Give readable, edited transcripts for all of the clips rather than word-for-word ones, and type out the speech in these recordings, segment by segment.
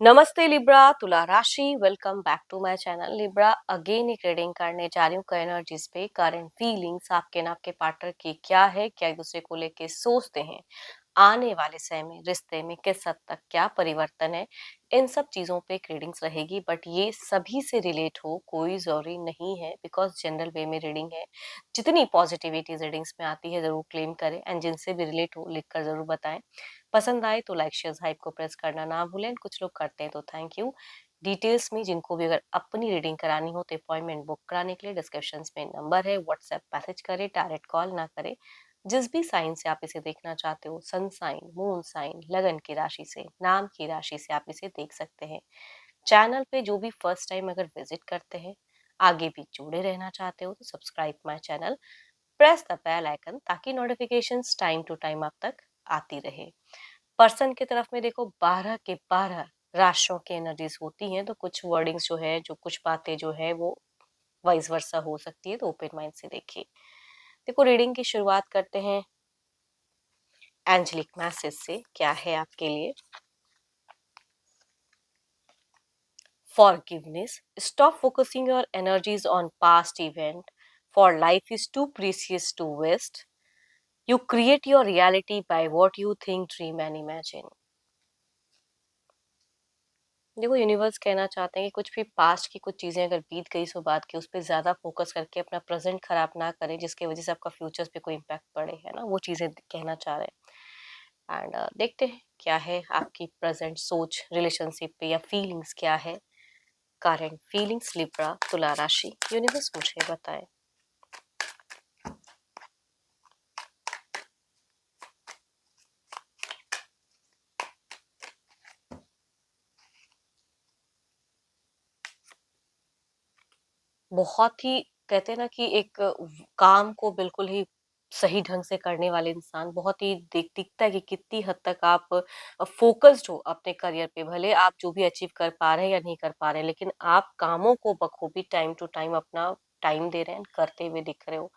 नमस्ते लिब्रा, तुला राशि welcome back to my channel Libra. Again एक रीडिंग करने जा रही हूँ एनर्जीज पे। करंट फीलिंग्स आपके ना आपके पार्टनर की क्या है, क्या एक दूसरे को लेके सोचते हैं, आने वाले समय में रिश्ते में किस हद तक क्या परिवर्तन है, इन सब चीजों पे एक रीडिंग्स रहेगी। बट ये सभी से रिलेट हो कोई जरूरी नहीं है, बिकॉज जनरल वे में रीडिंग है। जितनी पॉजिटिविटी रीडिंग्स में आती है जरूर क्लेम करें, एंड जिनसे भी रिलेट हो लिखकर जरूर बताएं। पसंद आए तो लाइक शेयर हाइप को प्रेस करना ना भूलें। कुछ लोग करते हैं तो थैंक यू। डिटेल्स में जिनको भी अगर अपनी रीडिंग करानी हो तो अपॉइंटमेंट बुक कराने के लिए डिस्क्रिप्शन में नंबर है, व्हाट्सएप मैसेज करें, डायरेक्ट कॉल ना करें। जिस भी साइन से आप इसे देखना चाहते हो, सन साइन, मून साइन, लगन की राशि से, नाम की राशि से आप इसे देख सकते हैं। चैनल पे जो भी फर्स्ट टाइम अगर विजिट करते हैं, आगे भी जुड़े रहना चाहते हो तो subscribe my channel, press the bell icon, ताकि नोटिफिकेशंस टाइम टू टाइम आप तक आती रहे। पर्सन की तरफ में देखो, 12 के 12 राशियों की एनर्जीज होती हैं, तो कुछ वर्डिंग्स जो है, जो कुछ बातें जो है वो वाइस वर्सा हो सकती है, तो ओपन माइंड से देखिए। देखो, रीडिंग की शुरुआत करते हैं एंजेलिक मैसेज से। क्या है आपके लिए? Forgiveness. Stop focusing your energies on past event, for life is too precious to waste. You create your reality by what you think, dream and imagine. देखो, यूनिवर्स कहना चाहते हैं कि कुछ भी पास्ट की कुछ चीजें अगर बीत गई सो बात की, उस पर ज्यादा फोकस करके अपना प्रेजेंट खराब ना करें, जिसकी वजह से आपका फ्यूचर्स पे कोई इम्पैक्ट पड़े, है ना। वो चीजें कहना चाह रहे हैं। एंड देखते हैं क्या है आपकी प्रेजेंट सोच रिलेशनशिप पे, या फीलिंग्स क्या है। करंट फीलिंग्स लिब्रा तुला राशि, यूनिवर्स मुझे बताए। बहुत ही, कहते हैं ना कि एक काम को बिल्कुल ही सही ढंग से करने वाले इंसान, बहुत ही दिखता है कि कितनी हद तक आप फोकस्ड हो अपने करियर पे। भले आप जो भी अचीव कर पा रहे हैं या नहीं कर पा रहे हैं, लेकिन आप कामों को बखूबी टाइम टू टाइम अपना टाइम दे रहे हैं, करते हुए दिख रहे हो।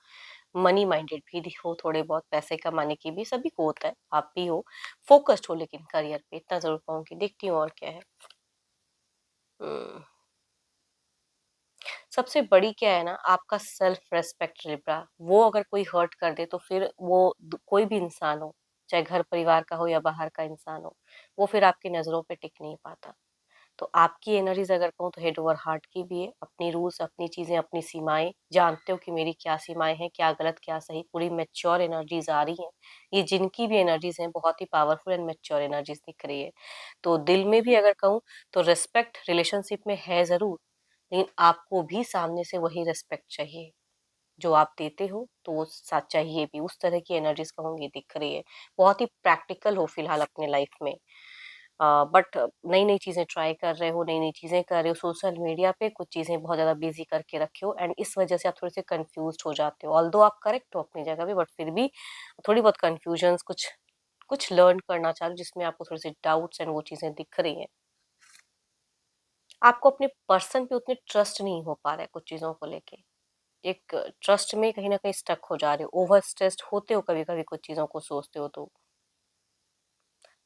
मनी माइंडेड भी हो, थोड़े बहुत पैसे कमाने की भी सभी को होता है, आप भी हो। फोकस्ड हो लेकिन करियर पे, इतना जरूर कहूंगी। देखती हूँ और क्या है। हम्म, सबसे बड़ी क्या है ना, आपका सेल्फ रेस्पेक्ट लिब्रा। वो अगर कोई हर्ट कर दे तो फिर वो कोई भी इंसान हो, चाहे घर परिवार का हो या बाहर का इंसान हो, वो फिर आपकी नजरों पे टिक नहीं पाता। तो आपकी एनर्जीज अगर कहूँ तो हेड ओवर हार्ट की भी है। अपनी रूल्स, अपनी चीजें, अपनी सीमाएं जानते हो कि मेरी क्या सीमाएं हैं, क्या गलत क्या सही, पूरी मेच्योर एनर्जीज आ रही हैं। ये जिनकी भी एनर्जीज हैं, बहुत ही पावरफुल एंड मेच्योर एनर्जीज दिख रही है। तो दिल में भी अगर कहूँ तो रिस्पेक्ट रिलेशनशिप में है जरूर, लेकिन आपको भी सामने से वही रिस्पेक्ट चाहिए जो आप देते हो, तो वो चाहिए भी। उस तरह की एनर्जीज कहूंगी दिख रही है। बहुत ही प्रैक्टिकल हो फिलहाल अपने लाइफ में, बट नई नई चीजें ट्राई कर रहे हो, नई नई चीजें कर रहे हो। सोशल मीडिया पे कुछ चीजें बहुत ज्यादा बिजी करके रखे हो, एंड इस वजह से आप थोड़े से कंफ्यूज हो जाते हो। ऑल्दो आप करेक्ट हो अपनी जगह पे, बट फिर भी थोड़ी बहुत कंफ्यूजन, कुछ कुछ लर्न करना चाह रहे हो, जिसमें आपको थोड़ी सी डाउट्स एंड वो चीजें दिख रही हैं। आपको अपने पर्सन पे उतने ट्रस्ट नहीं हो पा रहा है कुछ चीजों को लेके। एक ट्रस्ट में कहीं ना कहीं स्टक हो जा रहे हो, ओवर स्ट्रेस्ड होते हो कभी कभी कुछ चीजों को सोचते हो। तो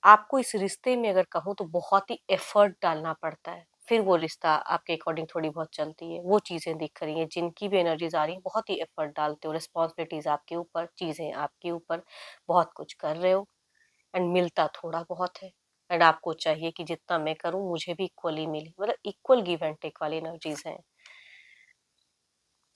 आपको इस रिश्ते में अगर कहूँ तो बहुत ही एफर्ट डालना पड़ता है, फिर वो रिश्ता आपके अकॉर्डिंग थोड़ी बहुत चलती है। वो चीजें दिख रही हैं, जिनकी भी एनर्जीज आ रही है, बहुत ही एफर्ट डालते हो, रिस्पॉन्सिबिलिटीज आपके ऊपर, चीजें आपके ऊपर, बहुत कुछ कर रहे हो, एंड मिलता थोड़ा बहुत है। एंड आपको चाहिए कि जितना मैं करूं मुझे भी इक्वली मिले, मतलब इक्वल गिव एंड टेक वाली एनर्जीज हैं।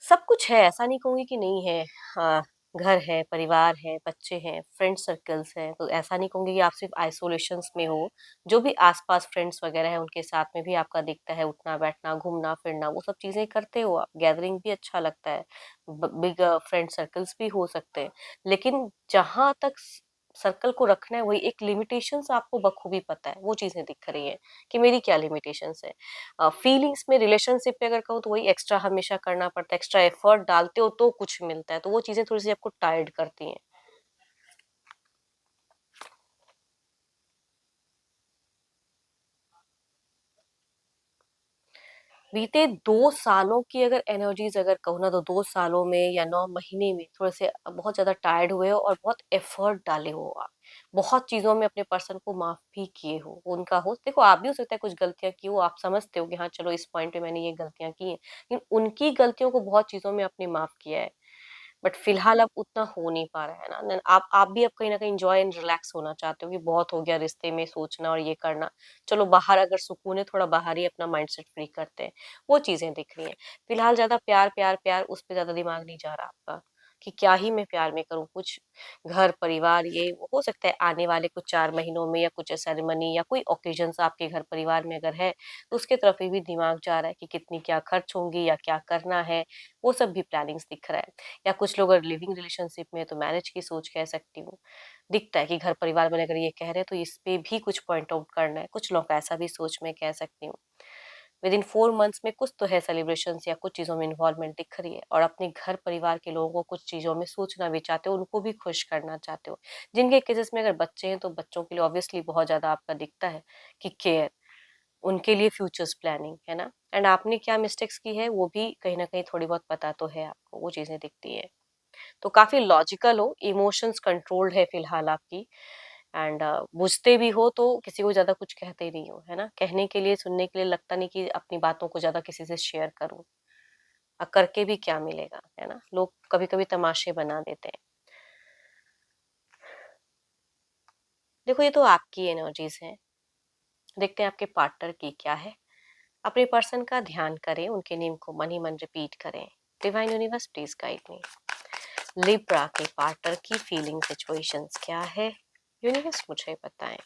सब कुछ है, ऐसा नहीं कहूंगी कि नहीं है। हाँ, घर है, परिवार है, बच्चे हैं, फ्रेंड सर्कल्स हैं, तो ऐसा नहीं कहूंगी कि आप सिर्फ आइसोलेशंस में हो। जो भी आसपास फ्रेंड्स वगैरह है, उनके साथ में भी आपका दिखता है उठना बैठना, घूमना फिरना, वो सब चीजें करते हो आप। गैदरिंग भी अच्छा लगता है, बिग फ्रेंड सर्कल्स भी हो सकते हैं। लेकिन जहां तक सर्कल को रखना है, वही एक लिमिटेशंस आपको बखूबी पता है। वो चीजें दिख रही है कि मेरी क्या लिमिटेशंस है। फीलिंग्स में, रिलेशनशिप पे अगर कहूँ तो वही एक्स्ट्रा हमेशा करना पड़ता है, एक्स्ट्रा एफर्ट डालते हो तो कुछ मिलता है, तो वो चीजें थोड़ी सी आपको टायर्ड करती हैं। बीते 2 सालों की अगर एनर्जीज अगर कहूँ ना, तो 2 सालों में या 9 महीने में थोड़े से बहुत ज्यादा टायर्ड हुए हो और बहुत एफर्ट डाले हो आप। बहुत चीज़ों में अपने पर्सन को माफ़ भी किए हो, उनका हो देखो आप भी हो सकता है कुछ गलतियाँ की हो, आप समझते हो कि हाँ, चलो इस पॉइंट पे मैंने ये गलतियाँ की हैं, लेकिन उनकी गलतियों को बहुत चीज़ों में आपने माफ़ किया है। बट फिलहाल अब उतना हो नहीं पा रहा है ना, आप भी अब कहीं न कहीं एन्जॉय एंड रिलैक्स होना चाहते हो कि बहुत हो गया रिश्ते में सोचना और ये करना। चलो बाहर अगर सुकून है, थोड़ा बाहर ही अपना माइंडसेट फ्री करते हैं, वो चीज़ें दिख रही हैं। फिलहाल ज़्यादा प्यार, प्यार, प्यार उस पे ज़्यादा दिमाग नहीं जा रहा आपका, कि क्या ही मैं प्यार में करूँ, कुछ घर परिवार ये वो हो सकता है आने वाले कुछ 4 महीनों में या कुछ सेरेमनी या कोई ओकेजन्स आपके घर परिवार में अगर है, तो उसकी तरफ भी दिमाग जा रहा है कि कितनी क्या खर्च होंगी या क्या करना है, वो सब भी प्लानिंग्स दिख रहा है। या कुछ लोग अगर लिविंग रिलेशनशिप में है तो मैरिज की सोच कह सकती हूँ। दिखता है कि घर परिवार वाले अगर ये कह रहे हैं तो इस पे भी कुछ पॉइंट आउट करना है। कुछ लोग का ऐसा भी सोच में कह सकती हूँ। विदिन 4 मंथ्स में कुछ तो है सेलिब्रेशंस या कुछ चीज़ों में इन्वॉल्वमेंट दिख रही है और अपने घर परिवार के लोगों को कुछ चीज़ों में सोचना भी चाहते हो, उनको भी खुश करना चाहते हो। जिनके केसेस में अगर बच्चे हैं तो बच्चों के लिए ऑब्वियसली बहुत ज़्यादा आपका दिखता है कि केयर, उनके लिए फ्यूचर्स प्लानिंग, है ना? एंड आपने क्या मिस्टेक्स की है वो भी कहीं न कहीं थोड़ी बहुत पता तो है आपको, वो चीज़ें दिखती हैं। तो काफ़ी लॉजिकल हो, इमोशंस कंट्रोल्ड है फिलहाल आपकी एंड बुझते भी हो तो किसी को ज़्यादा कुछ कहते नहीं हो, है ना? कहने के लिए, सुनने के लिए लगता नहीं कि अपनी बातों को ज़्यादा किसी से शेयर करूँ। करके भी क्या मिलेगा, है ना? लोग कभी-कभी तमाशे बना देते हैं। देखो ये तो आपकी एनर्जीज़ हैं, देखते हैं आपके पार्टनर की क्या है। अपने पर्सन का ध्यान करें, उनके नेम को मन ही मन रिपीट करें। Divine universe please guide me. Libra के पार्टनर की फीलिंग सिचुएशंस क्या है? यूनिवर्स मुझे बताएं।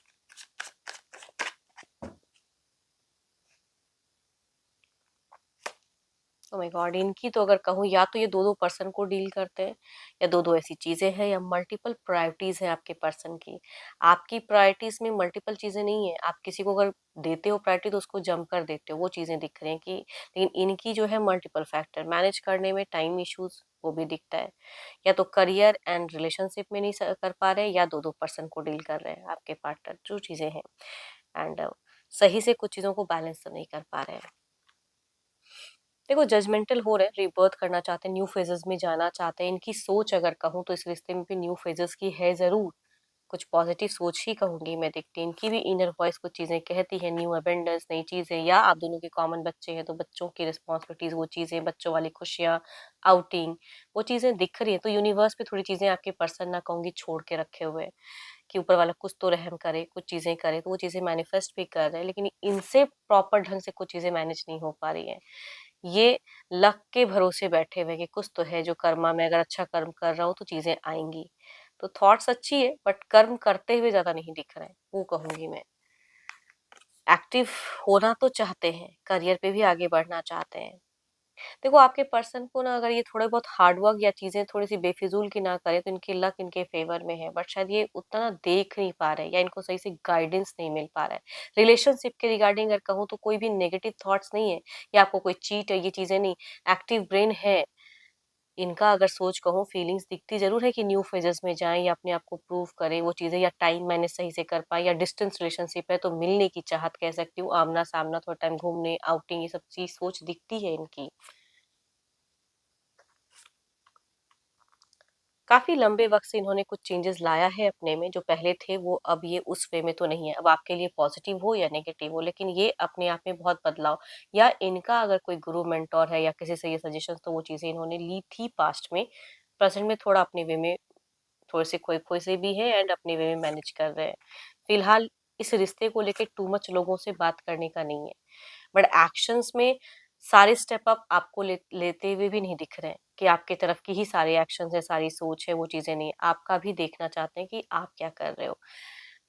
Oh my God! इनकी तो अगर कहूँ या तो ये 2-2 पर्सन को डील करते हैं या 2-2 ऐसी चीज़ें हैं या मल्टीपल प्रायोरिटीज़ हैं आपके पर्सन की। आपकी प्रायोरिटीज़ में मल्टीपल चीज़ें नहीं हैं। आप किसी को अगर देते हो प्रायोरिटी तो उसको जम कर देते हो, वो चीज़ें दिख रही हैं कि लेकिन इनकी जो है मल्टीपल फैक्टर मैनेज करने में टाइम इश्यूज़ वो भी दिखता है। या तो करियर एंड रिलेशनशिप में नहीं कर पा रहे हैं या 2-2 पर्सन को डील कर रहे हैं आपके पार्टनर, जो चीज़ें हैं। एंड सही से कुछ चीज़ों को बैलेंस तो नहीं कर पा रहे हैं। देखो जजमेंटल हो रहे हैं, रीबर्थ करना चाहते हैं, न्यू फेजेस में जाना चाहते हैं। इनकी सोच अगर कहूँ तो इस रिश्ते में भी न्यू फेजेस की है ज़रूर। कुछ पॉजिटिव सोच ही कहूँगी मैं देखती इनकी भी इनर वॉइस कुछ चीज़ें कहती है, न्यू अबेंडेंस, नई चीज़ें या आप दोनों के कॉमन बच्चे हैं तो बच्चों की रिस्पॉन्सिबिलिटीज़ वो चीज़ें, बच्चों वाली खुशियाँ, आउटिंग, वो चीज़ें दिख रही हैं। तो यूनिवर्स पे थोड़ी चीज़ें आपके पर्सन ना कहूँगी छोड़ के रखे हुए हैं कि ऊपर वाला कुछ तो रहम करे, कुछ चीज़ें करे, तो वो चीज़ें मैनिफेस्ट भी कर रहे हैं, लेकिन इनसे प्रॉपर ढंग से कुछ चीज़ें मैनेज नहीं हो पा रही हैं। ये लक के भरोसे बैठे हुए हैं कि कुछ तो है जो कर्मा में अगर अच्छा कर्म कर रहा हूँ तो चीज़ें आएँगी। तो थॉट्स अच्छी है बट कर्म करते हुए ज़्यादा नहीं दिख रहे हैं, वो कहूँगी मैं। एक्टिव होना तो चाहते हैं, करियर पे भी आगे बढ़ना चाहते हैं। देखो आपके पर्सन को ना अगर ये थोड़े बहुत हार्ड वर्क या चीज़ें थोड़ी-सी बेफिज़ूल की ना करें तो इनकी लक इनके फ़ेवर में है, बट शायद ये उतना ना देख नहीं पा रहे हैं या इनको सही से गाइडेंस नहीं मिल पा रहा है। रिलेशनशिप के रिगार्डिंग अगर कहूँ तो कोई भी नेगेटिव थॉट्स नहीं है या आपको कोई चीट है ये चीज़ें नहीं, एक्टिव ब्रेन है। इनका अगर सोच कहूँ फीलिंग्स दिखती ज़रूर है कि न्यू फेजेस में जाएँ या अपने आप को प्रूव करें वो चीज़ें या टाइम मैनेज सही से कर पाएँ या डिस्टेंस रिलेशनशिप है तो मिलने की चाहत कह सकती हूँ, आमना-सामना थोड़ा टाइम घूमने, आउटिंग ये सब चीज़ सोच दिखती है इनकी। काफ़ी लंबे वक़्त से इन्होंने कुछ चेंजेस लाया है अपने में, जो पहले थे वो अब ये उस वे में तो नहीं है। अब आपके लिए पॉज़िटिव हो या नेगेटिव हो, लेकिन ये अपने आप में बहुत बदलाव या इनका अगर कोई गुरु मेंटर है या किसी से ये सजेशंस तो वो चीज़ें इन्होंने ली थी पास्ट में। प्रेज़ेंट में थोड़ा अपने वे में थोड़े-से खोए-खोए से भी हैं एंड अपने वे में मैनेज कर रहे हैं। फिलहाल इस रिश्ते को लेके टू मच लोगों से बात करने का नहीं है। बट एक्शंस में सारे स्टेप अप आपको लेते हुए भी नहीं दिख रहे हैं कि आपकी तरफ की ही सारे एक्शंस है, सारी सोच है, वो चीज़ें नहीं। आपका भी देखना चाहते हैं कि आप क्या कर रहे हो।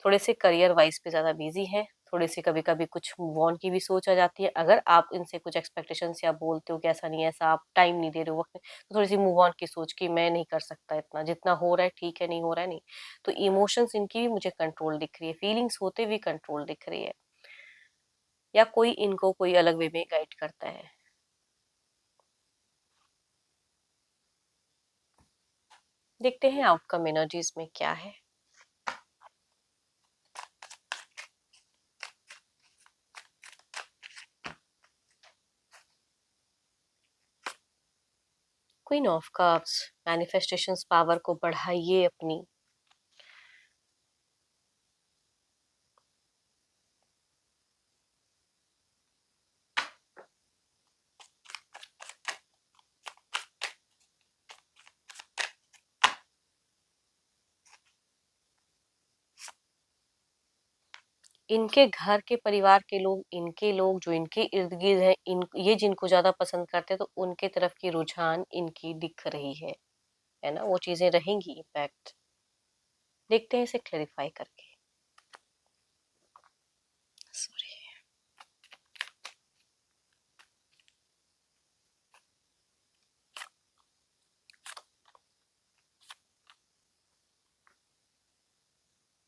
थोड़े से करियर वाइज़ पे ज़्यादा बिज़ी हैं, थोड़ी सी कभी-कभी कुछ मूव ऑन की भी सोच आ जाती है। अगर आप इनसे कुछ एक्सपेक्टेशंस या बोलते हो कि ऐसा नहीं है, ऐसा आप टाइम नहीं दे रहे हो, वक़्त तो थोड़ी-सी मूव ऑन की सोच कि मैं नहीं कर सकता इतना, जितना हो रहा है ठीक है, नहीं हो रहा है नहीं। तो इमोशंस इनकी भी मुझे कंट्रोल दिख रही है, फीलिंग्स होते हुए कंट्रोल दिख रही है। या कोई इनको कोई अलग वे में गाइड करता है। देखते हैं आउटकम एनर्जीज में क्या है। Queen of cups, manifestations power को बढ़ाइए अपनी। इनके घर के परिवार के लोग, इनके लोग जो इनके इर्द-गिर्द हैं, ये जिनको ज़्यादा पसंद करते हैं, तो उनके तरफ की रुझान इनकी दिख रही है ना? वो चीज़ें रहेंगी इम्पैक्ट। देखते हैं इसे क्लैरिफ़ाई करके। सॉरी।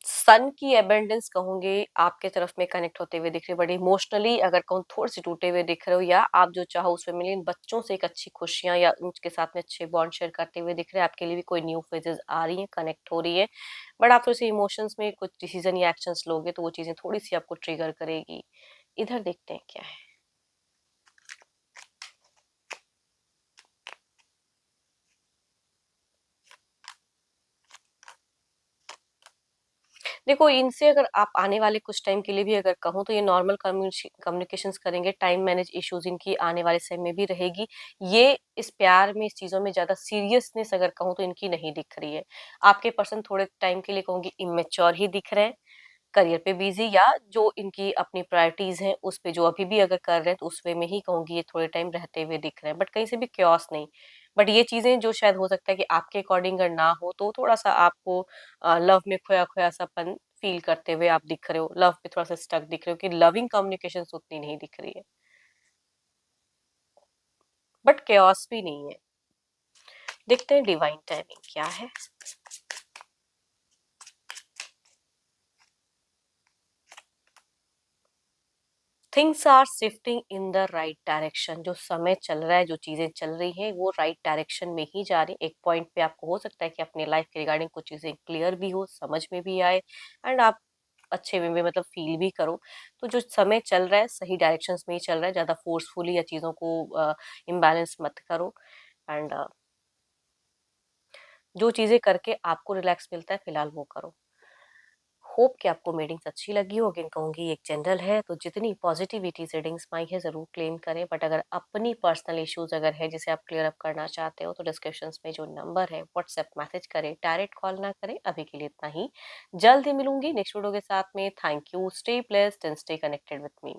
सन की अबंडेंस कहूँगी आपके तरफ में कनेक्ट होते हुए दिख रही है, बट इमोशनली अगर कहूँ थोड़ी-सी टूटे हुए दिख रहे हो, या आप जो चाहो उसमें मिले इन बच्चों से एक अच्छी खुशियाँ या उनके साथ में अच्छे बॉन्ड शेयर करते हुए दिख रहे हैं। आपके लिए भी कोई न्यू फेजेज़ आ रही हैं, कनेक्ट हो रही है। बट आप थोड़ी-सी इमोशंस में कुछ डिसीज़न या एक्शंस लोगे तो वो चीज़ें थोड़ी-सी आपको ट्रिगर करेगी। इधर देखते हैं क्या है। देखो, इनसे अगर आप आने वाले कुछ टाइम के लिए भी अगर कहूँ तो ये नॉर्मल कम्युनिकेशंस करेंगे, टाइम मैनेज इश्यूज़ इनकी आने वाले समय में भी रहेगी। ये इस प्यार में, इस चीज़ों में ज़्यादा सीरियसनेस अगर कहूँ तो इनकी नहीं दिख रही है। आपके पर्सन थोड़े टाइम के लिए कहूँगी इमैच्योर ही दिख रहे हैं, करियर पे बिज़ी, या जो इनकी अपनी प्रायोरिटीज़ हैं उस पे जो अभी भी अगर कर रहे हैं तो उस वे में ही कहूँगी ये थोड़े टाइम रहते हुए दिख रहे हैं। बट कहीं से भी chaos नहीं। बट ये चीज़ें जो शायद हो सकता है कि आपके अकॉर्डिंग अगर ना हो तो थोड़ा-सा आपको लव में खोया-खोया सापन फ़ील करते हुए आप दिख रहे हो। लव पे थोड़ा-सा स्टक दिख रहे हो कि लविंग कम्युनिकेशंस उतनी नहीं दिख रही है। बट chaos भी नहीं है। देखते हैं डिवाइन टाइमिंग क्या है। Things are shifting in the right direction. जो समय चल रहा है, जो चीज़ें चल रही हैं, वो राइट डायरेक्शन में ही जा रही हैं। एक पॉइंट पे आपको हो सकता है कि अपनी लाइफ के रिगार्डिंग कुछ चीज़ें क्लियर भी हो, समझ में भी आए, एंड आप अच्छे वे में मतलब फील भी करो। तो जो समय चल रहा है सही डायरेक्शंस में ही चल रहा है, ज़्यादा फोर्सफुली या चीज़ों को इम्बैलेंस मत करो। एंड जो चीज़ें करके आपको रिलैक्स मिलता है फिलहाल वो करो। होप कि आपको रीडिंग्स अच्छी लगी हो। अगेन कहूँगी एक जनरल है, तो जितनी पॉजिटिविटी से रीडिंग्स पाई है ज़रूर क्लेम करें, बट अगर अपनी पर्सनल इश्यूज अगर है जिसे आप क्लियर अप करना चाहते हो तो डिस्क्रिप्शंस में जो नंबर है व्हाट्सएप मैसेज करें, डायरेक्ट कॉल ना करें। अभी के लिए इतना ही। जल्द ही मिलूंगी नेक्स्ट वीडियो के साथ में। Thank you, stay blessed and stay connected with me.